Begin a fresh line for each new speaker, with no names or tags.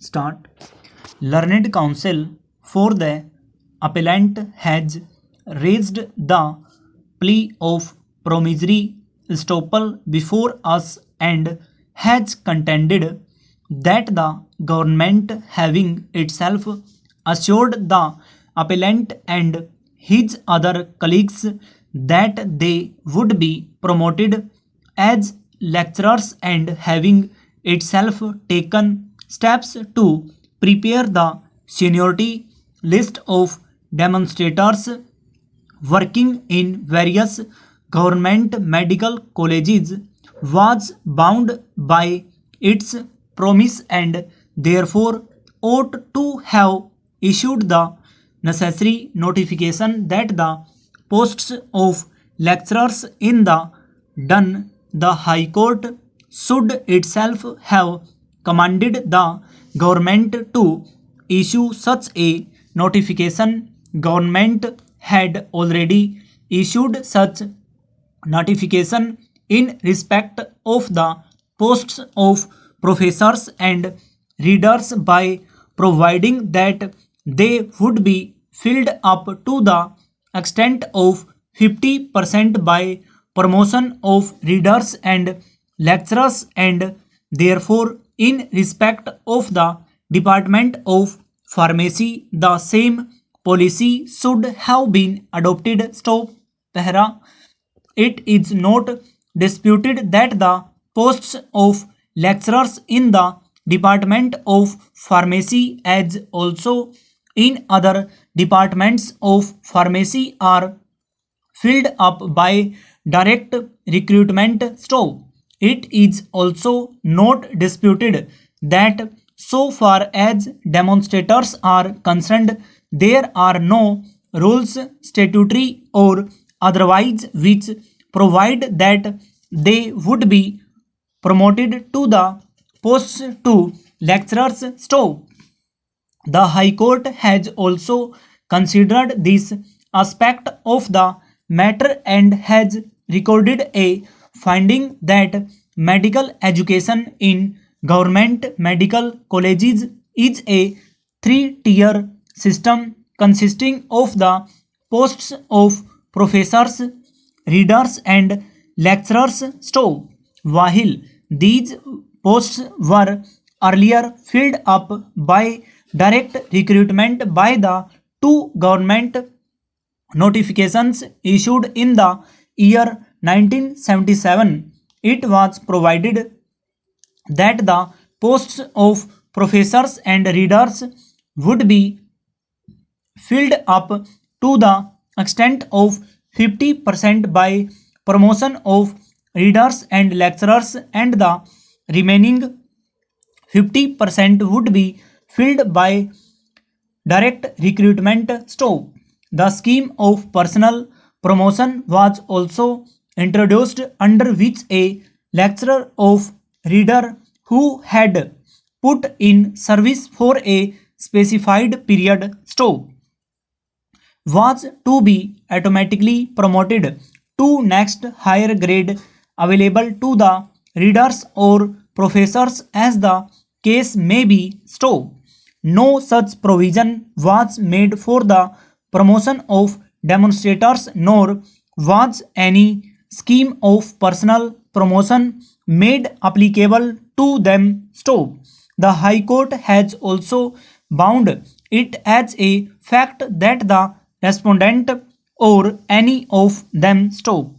Start. Learned counsel for the appellant has raised the plea of promissory estoppel before us and has contended that the government, having itself assured the appellant and his other colleagues that they would be promoted as lecturers and having itself taken steps to prepare the seniority list of demonstrators working in various government medical colleges, was bound by its promise and therefore ought to have issued the necessary notification that the posts of lecturers in the High Court should itself have commanded the government to issue such a notification. Government had already issued such notification in respect of the posts of professors and readers by providing that they would be filled up to the extent of 50% by promotion of readers and lecturers, and therefore in respect of the Department of Pharmacy the same policy should have been adopted. Stop. Para. It is not disputed that the posts of lecturers in the Department of Pharmacy, as also in other departments of pharmacy, are filled up by direct recruitment. Stop. It is also not disputed that so far as demonstrators are concerned, there are no rules, statutory or otherwise, which provide that they would be promoted to the posts to lecturers. Stop. The High Court has also considered this aspect of the matter and has recorded a finding that medical education in government medical colleges is a three-tier system consisting of the posts of professors, readers and lecturers. Stop. While these posts were earlier filled up by direct recruitment by the two government notifications issued in the year 1977, it was provided that the posts of professors and readers would be filled up to the extent of 50% by promotion of readers and lecturers, and the remaining 50% would be filled by direct recruitment. Stop. The scheme of personal promotion was also introduced, under which a lecturer of reader who had put in service for a specified period, stop, was to be automatically promoted to next higher grade available to the readers or professors as the case may be. Stop. No such provision was made for the promotion of demonstrators, nor was any scheme of personal promotion made applicable to them. Stop. The High Court has also bound it as a fact that the respondent or any of them, stop,